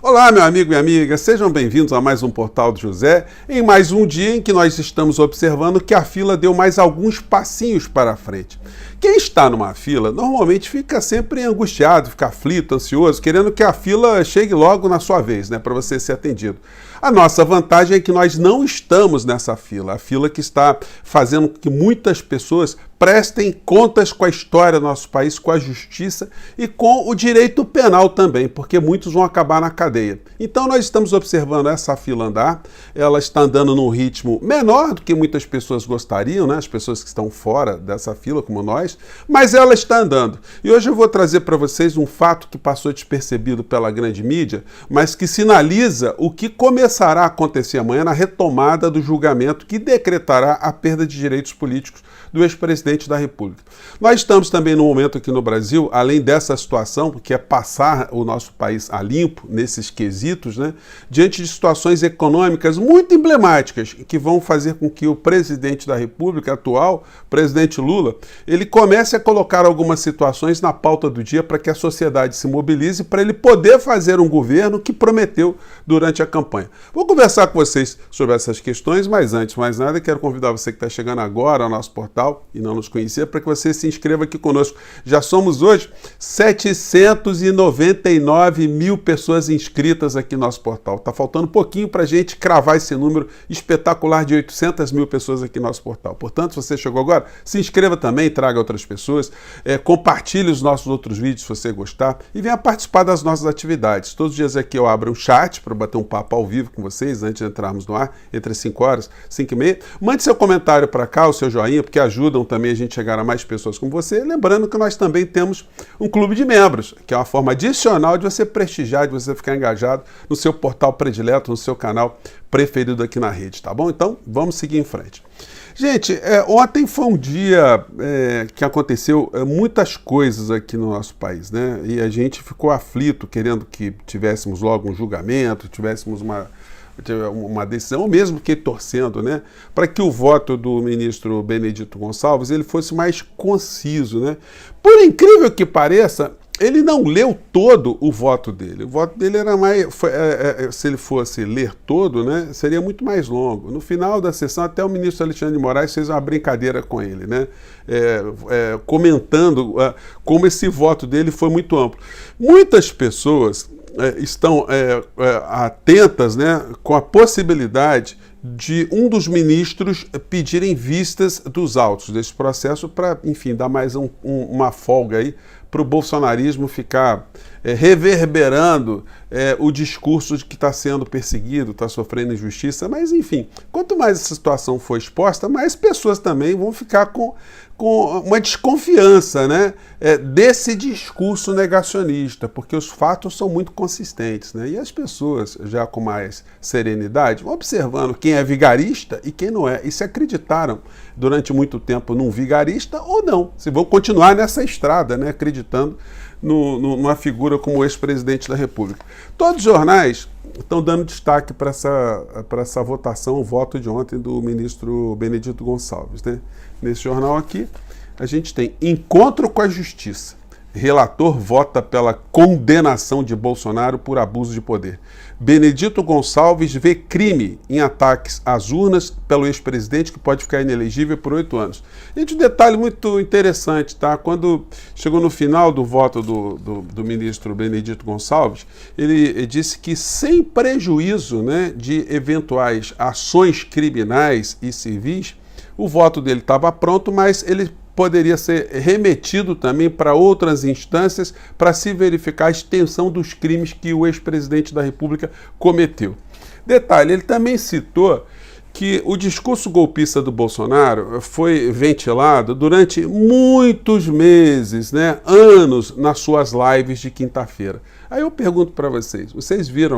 Olá, meu amigo e minha amiga, sejam bem-vindos a mais um Portal do José, em mais um dia em que nós estamos observando que a fila deu mais alguns passinhos para frente. Quem está numa fila normalmente fica sempre angustiado, fica aflito, ansioso, querendo que a fila chegue logo na sua vez, para você ser atendido. A nossa vantagem é que nós não estamos nessa fila, a fila que está fazendo com que muitas pessoas prestem contas com a história do nosso país, com a justiça e com o direito penal também, porque muitos vão acabar na cadeia. Então nós estamos observando essa fila andar, ela está andando num ritmo menor do que muitas pessoas gostariam, as pessoas que estão fora dessa fila, como nós, mas ela está andando. E hoje eu vou trazer para vocês um fato que passou despercebido pela grande mídia, mas que sinaliza o que começará a acontecer amanhã na retomada do julgamento que decretará a perda de direitos políticos do ex-presidente da República. Nós estamos também num momento aqui no Brasil, além dessa situação, que é passar o nosso país a limpo nesses quesitos, diante de situações econômicas muito emblemáticas que vão fazer com que o presidente da República atual, presidente Lula, ele comece a colocar algumas situações na pauta do dia para que a sociedade se mobilize para ele poder fazer um governo que prometeu durante a campanha. Vou conversar com vocês sobre essas questões, mas antes de mais nada, quero convidar você que está chegando agora ao nosso portal e não nos conhecia, para que você se inscreva aqui conosco. Já somos hoje 799 mil pessoas inscritas aqui no nosso portal. Está faltando um pouquinho para a gente cravar esse número espetacular de 800 mil pessoas aqui no nosso portal. Portanto, se você chegou agora, se inscreva também, traga outras pessoas, compartilhe os nossos outros vídeos se você gostar e venha participar das nossas atividades. Todos os dias aqui eu abro um chat para bater um papo ao vivo com vocês, antes de entrarmos no ar, entre as 5 horas, 5 e meia. Mande seu comentário para cá, o seu joinha, porque ajudam também a gente chegar a mais pessoas como você. Lembrando que nós também temos um clube de membros, que é uma forma adicional de você prestigiar, de você ficar engajado no seu portal predileto, no seu canal preferido aqui na rede, tá bom? Então, vamos seguir em frente. Gente, ontem foi um dia que aconteceu muitas coisas aqui no nosso país, E a gente ficou aflito, querendo que tivéssemos logo um julgamento, tivéssemos uma decisão, ou mesmo que torcendo, para que o voto do ministro Benedito Gonçalves ele fosse mais conciso, Por incrível que pareça, ele não leu todo o voto dele. O voto dele era mais, se ele fosse ler todo, seria muito mais longo. No final da sessão, até o ministro Alexandre de Moraes fez uma brincadeira com ele, comentando como esse voto dele foi muito amplo. Muitas pessoas estão atentas com a possibilidade de um dos ministros pedirem vistas dos autos desse processo para, enfim, dar mais uma folga aí para o bolsonarismo ficar reverberando o discurso de que está sendo perseguido, está sofrendo injustiça, mas enfim, quanto mais essa situação for exposta, mais pessoas também vão ficar com uma desconfiança desse discurso negacionista, porque os fatos são muito consistentes, e as pessoas, já com mais serenidade, vão observando quem é vigarista e quem não é, e se acreditaram durante muito tempo num vigarista ou não, se vão continuar nessa estrada, acreditando numa figura como o ex-presidente da República. Todos os jornais estão dando destaque para essa votação, o voto de ontem do ministro Benedito Gonçalves. Nesse jornal aqui, a gente tem encontro com a justiça. Relator vota pela condenação de Bolsonaro por abuso de poder. Benedito Gonçalves vê crime em ataques às urnas pelo ex-presidente que pode ficar inelegível por 8 anos. Gente, um detalhe muito interessante, Quando chegou no final do voto do ministro Benedito Gonçalves, ele disse que sem prejuízo de eventuais ações criminais e civis, o voto dele estava pronto, mas ele poderia ser remetido também para outras instâncias para se verificar a extensão dos crimes que o ex-presidente da República cometeu. Detalhe, ele também citou que o discurso golpista do Bolsonaro foi ventilado durante muitos meses, anos, nas suas lives de quinta-feira. Aí eu pergunto para vocês viram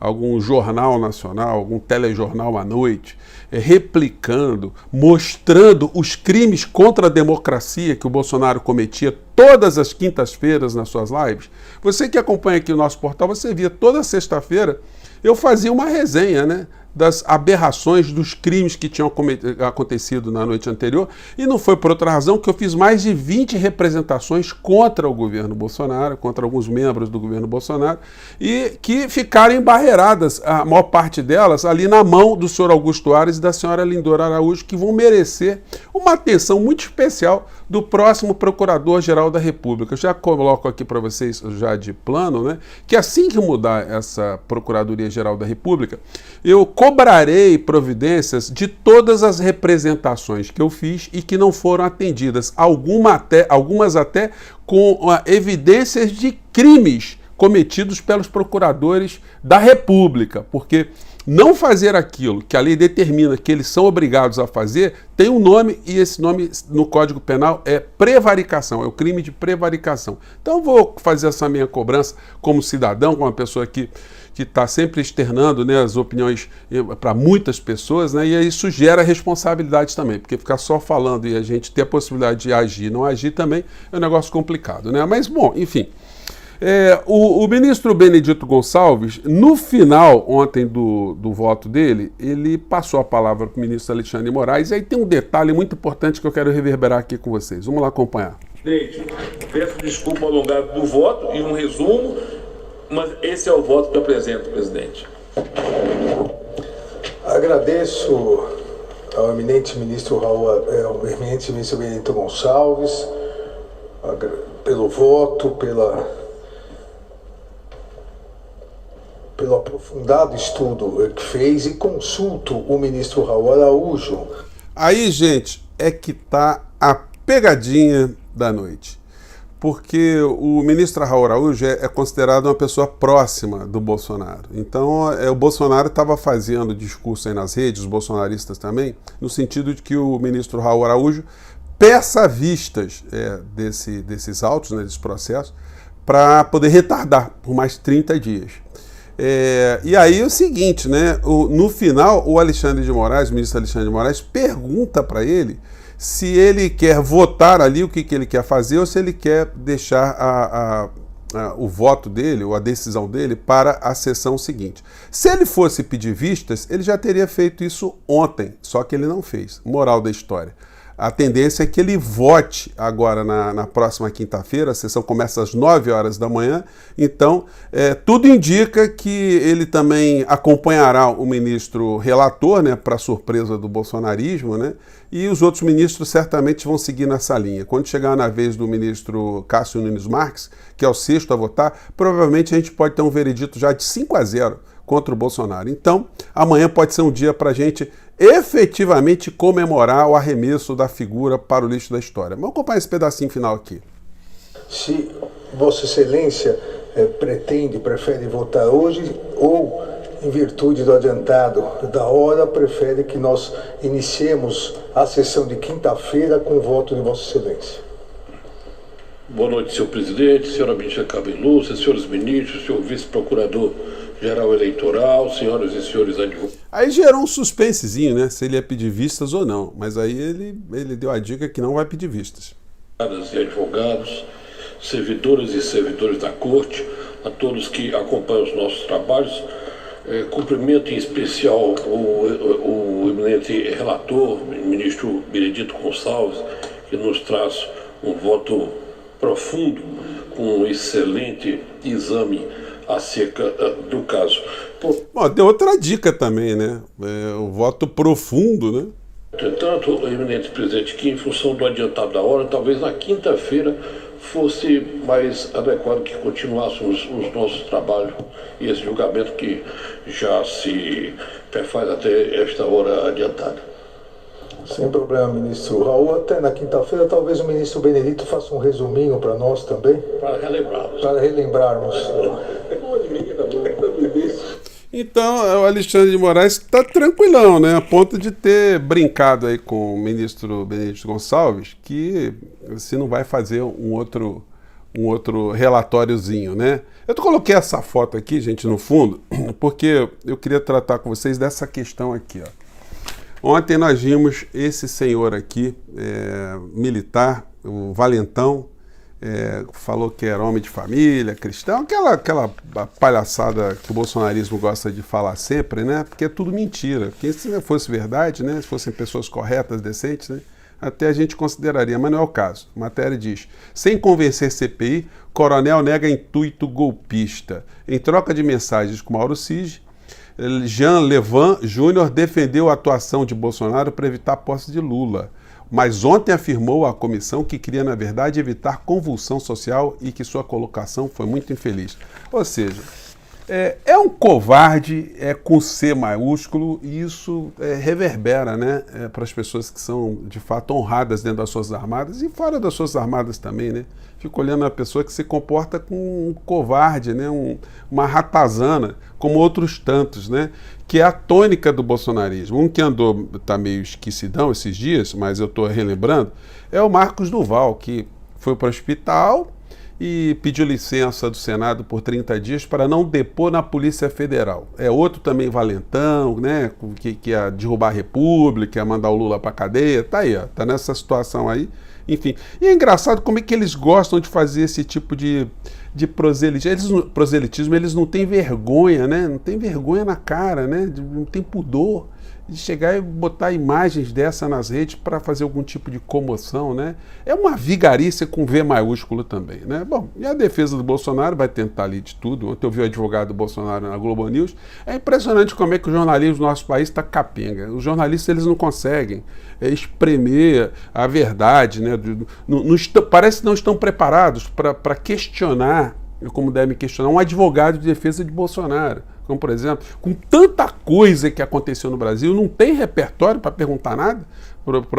algum jornal nacional, algum telejornal à noite, replicando, mostrando os crimes contra a democracia que o Bolsonaro cometia todas as quintas-feiras nas suas lives? Você que acompanha aqui o nosso portal, você via toda sexta-feira, eu fazia uma resenha, das aberrações, dos crimes que tinham acontecido na noite anterior, e não foi por outra razão que eu fiz mais de 20 representações contra o governo Bolsonaro, contra alguns membros do governo Bolsonaro, e que ficaram embarreiradas, a maior parte delas, ali na mão do senhor Augusto Aras e da senhora Lindora Araújo, que vão merecer uma atenção muito especial do próximo Procurador-Geral da República. Eu já coloco aqui para vocês, já de plano, né, que assim que mudar essa Procuradoria-Geral da República, eu cobrarei providências de todas as representações que eu fiz e que não foram atendidas, algumas até com evidências de crimes cometidos pelos procuradores da República, porque não fazer aquilo que a lei determina que eles são obrigados a fazer tem um nome, e esse nome no Código Penal é prevaricação, é o crime de prevaricação. Então eu vou fazer essa minha cobrança como cidadão, como uma pessoa que está sempre externando, né, as opiniões para muitas pessoas, né, e isso gera responsabilidade também, porque ficar só falando e a gente ter a possibilidade de agir e não agir também é um negócio complicado, né? Mas, bom, enfim. O ministro Benedito Gonçalves, no final ontem do voto dele, ele passou a palavra para o ministro Alexandre de Moraes, e aí tem um detalhe muito importante que eu quero reverberar aqui com vocês. Vamos lá acompanhar. Presidente, peço desculpa ao alongado do voto e um resumo, mas esse é o voto que eu apresento, presidente. Agradeço ao eminente ministro Benedito Gonçalves pelo voto, pelo aprofundado estudo que fez, e consulto o ministro Raul Araújo. Aí, gente, é que tá a pegadinha da noite. Porque o ministro Raul Araújo é considerado uma pessoa próxima do Bolsonaro. Então, o Bolsonaro estava fazendo discurso aí nas redes, os bolsonaristas também, no sentido de que o ministro Raul Araújo peça vistas desses autos, né, desses processos, para poder retardar por mais 30 dias. E aí é o seguinte, né? No final, o Alexandre de Moraes, o ministro Alexandre de Moraes, pergunta para ele se ele quer votar ali o que ele quer fazer, ou se ele quer deixar o voto dele, ou a decisão dele, para a sessão seguinte. Se ele fosse pedir vistas, ele já teria feito isso ontem, só que ele não fez. Moral da história. A tendência é que ele vote agora na próxima quinta-feira, a sessão começa às 9 horas da manhã, então tudo indica que ele também acompanhará o ministro relator, né, para surpresa do bolsonarismo, né, e os outros ministros certamente vão seguir nessa linha. Quando chegar na vez do ministro Cássio Nunes Marques, que é o sexto a votar, provavelmente a gente pode ter um veredito já de 5-0 contra o Bolsonaro. Então, amanhã pode ser um dia para a gente efetivamente comemorar o arremesso da figura para o lixo da história. Vamos acompanhar esse pedacinho final aqui. Se Vossa Excelência prefere votar hoje, ou, em virtude do adiantado da hora, prefere que nós iniciemos a sessão de quinta-feira com o voto de Vossa Excelência. Boa noite, senhor presidente, senhora ministra Cabelúcia, senhores ministros, senhor vice-procurador-geral eleitoral, senhoras e senhores advogados. Aí gerou um suspensezinho, né? Se ele ia pedir vistas ou não. Mas aí ele deu a dica que não vai pedir vistas. E advogados, servidoras e servidores da Corte, a todos que acompanham os nossos trabalhos, cumprimento em especial o eminente relator, o ministro Benedito Gonçalves, que nos traz um voto profundo, com um excelente exame acerca do caso. Bom, deu outra dica também, né? O voto profundo, né? Entretanto, eminente presidente, que em função do adiantado da hora, talvez na quinta-feira fosse mais adequado que continuássemos os nossos trabalhos e esse julgamento que já se perfaz até esta hora adiantada. Sem problema, ministro Raul. Até na quinta-feira, talvez o ministro Benedito faça um resuminho para nós também. Para relembrarmos. Para relembrarmos. Então, o Alexandre de Moraes está tranquilão, né? A ponto de ter brincado aí com o ministro Benedito Gonçalves, que se não vai fazer um outro relatóriozinho, né? Eu coloquei essa foto aqui, gente, no fundo, porque eu queria tratar com vocês dessa questão aqui, ó. Ontem nós vimos esse senhor aqui, militar, o Valentão, falou que era homem de família, cristão, aquela palhaçada que o bolsonarismo gosta de falar sempre, né? Porque é tudo mentira. Porque se fosse verdade, né? Se fossem pessoas corretas, decentes, né? Até a gente consideraria, mas não é o caso. A matéria diz: sem convencer CPI, coronel nega intuito golpista. Em troca de mensagens com Mauro Cid, Jean Levan Júnior defendeu a atuação de Bolsonaro para evitar a posse de Lula. Mas ontem afirmou à comissão que queria, na verdade, evitar convulsão social e que sua colocação foi muito infeliz. Ou seja, é um covarde, com C maiúsculo, e isso reverbera, né, para as pessoas que são, de fato, honradas dentro das Forças Armadas e fora das Forças Armadas também, né? Fico olhando a pessoa que se comporta com um covarde, né, uma ratazana, como outros tantos, né? Que é a tônica do bolsonarismo. Um que andou, está meio esquecidão esses dias, mas eu estou relembrando, é o Marcos Duval, que foi para o hospital e pediu licença do Senado por 30 dias para não depor na Polícia Federal. É outro também valentão, né, que ia derrubar a República, ia mandar o Lula para a cadeia, tá aí, ó, tá nessa situação aí, enfim. E é engraçado como é que eles gostam de fazer esse tipo de proselitismo. Eles não têm vergonha, né, não tem vergonha na cara, né, não tem pudor de chegar e botar imagens dessa nas redes para fazer algum tipo de comoção, né? É uma vigarícia com V maiúsculo também, né? Bom, e a defesa do Bolsonaro vai tentar ali de tudo. Ontem eu vi o advogado do Bolsonaro na Globo News. É impressionante como é que o jornalismo do nosso país está capenga. Os jornalistas, eles não conseguem espremer a verdade, né? Parece que não estão preparados para questionar, como devem questionar, um advogado de defesa de Bolsonaro. Como, por exemplo, com tanta coisa que aconteceu no Brasil, não tem repertório para perguntar nada?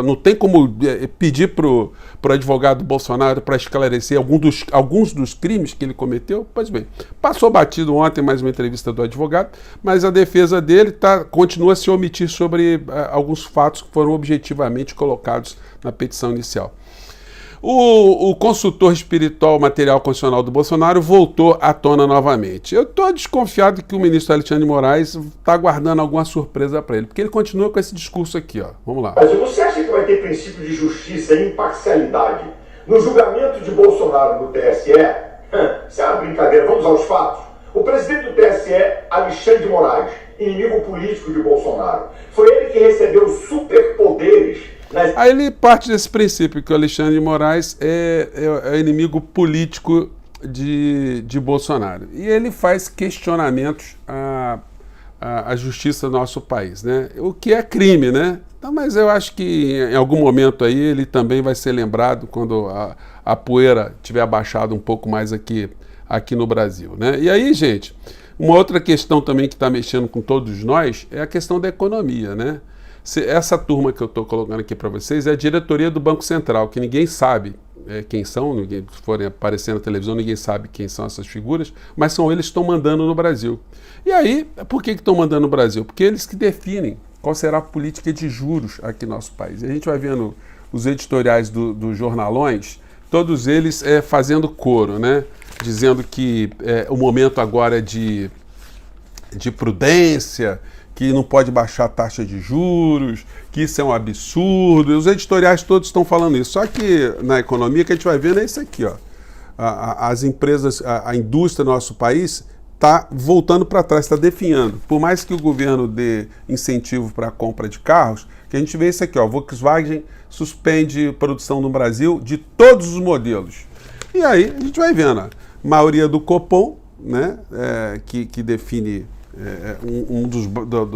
Não tem como pedir para o advogado Bolsonaro para esclarecer alguns dos crimes que ele cometeu? Pois bem, passou batido ontem mais uma entrevista do advogado, mas a defesa dele continua a se omitir sobre alguns fatos que foram objetivamente colocados na petição inicial. O consultor espiritual material constitucional do Bolsonaro voltou à tona novamente. Eu estou desconfiado que o ministro Alexandre de Moraes está aguardando alguma surpresa para ele, porque ele continua com esse discurso aqui, ó. Vamos lá. Mas você acha que vai ter princípio de justiça e imparcialidade no julgamento de Bolsonaro no TSE? Isso é uma brincadeira, vamos aos fatos. O presidente do TSE, Alexandre de Moraes, inimigo político de Bolsonaro, foi ele que recebeu superpoderes. Aí ele parte desse princípio que o Alexandre de Moraes é inimigo político de Bolsonaro. E ele faz questionamentos à justiça do nosso país, né? O que é crime, né? Então, mas eu acho que em algum momento aí ele também vai ser lembrado quando a poeira tiver abaixado um pouco mais aqui no Brasil, né? E aí, gente, uma outra questão também que está mexendo com todos nós é a questão da economia, né? Essa turma que eu estou colocando aqui para vocês é a diretoria do Banco Central, que ninguém sabe quem são, se forem aparecer na televisão, ninguém sabe quem são essas figuras, mas são eles que estão mandando no Brasil. E aí, por que estão mandando no Brasil? Porque eles que definem qual será a política de juros aqui no nosso país. E a gente vai vendo os editoriais dos jornalões, todos eles fazendo coro, né? Dizendo que o momento agora é de prudência, que não pode baixar a taxa de juros, que isso é um absurdo. Os editoriais todos estão falando isso. Só que na economia que a gente vai vendo é isso aqui, ó. As empresas, a indústria do nosso país está voltando para trás, está definhando. Por mais que o governo dê incentivo para a compra de carros, que a gente vê isso aqui, ó. Volkswagen suspende produção no Brasil de todos os modelos. E aí a gente vai vendo, a maioria do Copom, né, que define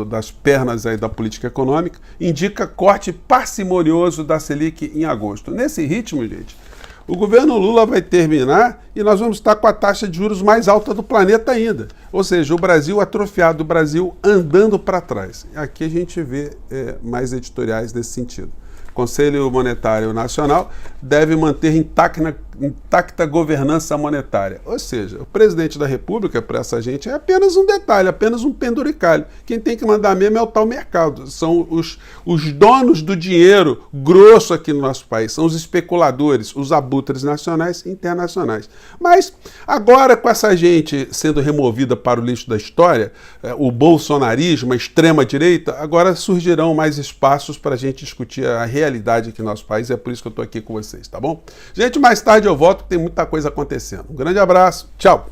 das pernas aí da política econômica, indica corte parcimonioso da Selic em agosto. Nesse ritmo, gente, o governo Lula vai terminar e nós vamos estar com a taxa de juros mais alta do planeta ainda. Ou seja, o Brasil atrofiado, o Brasil andando para trás. Aqui a gente vê mais editoriais nesse sentido. O Conselho Monetário Nacional deve manter intacta governança monetária. Ou seja, o presidente da República, para essa gente, é apenas um detalhe, apenas um penduricalho. Quem tem que mandar mesmo é o tal mercado. São os donos do dinheiro grosso aqui no nosso país. São os especuladores, os abutres nacionais e internacionais. Mas agora, com essa gente sendo removida para o lixo da história, o bolsonarismo, a extrema-direita, agora surgirão mais espaços para a gente discutir a realidade aqui no nosso país. É por isso que eu estou aqui com vocês, tá bom? Gente, mais tarde tarde eu volto, que tem muita coisa acontecendo. Um grande abraço, tchau!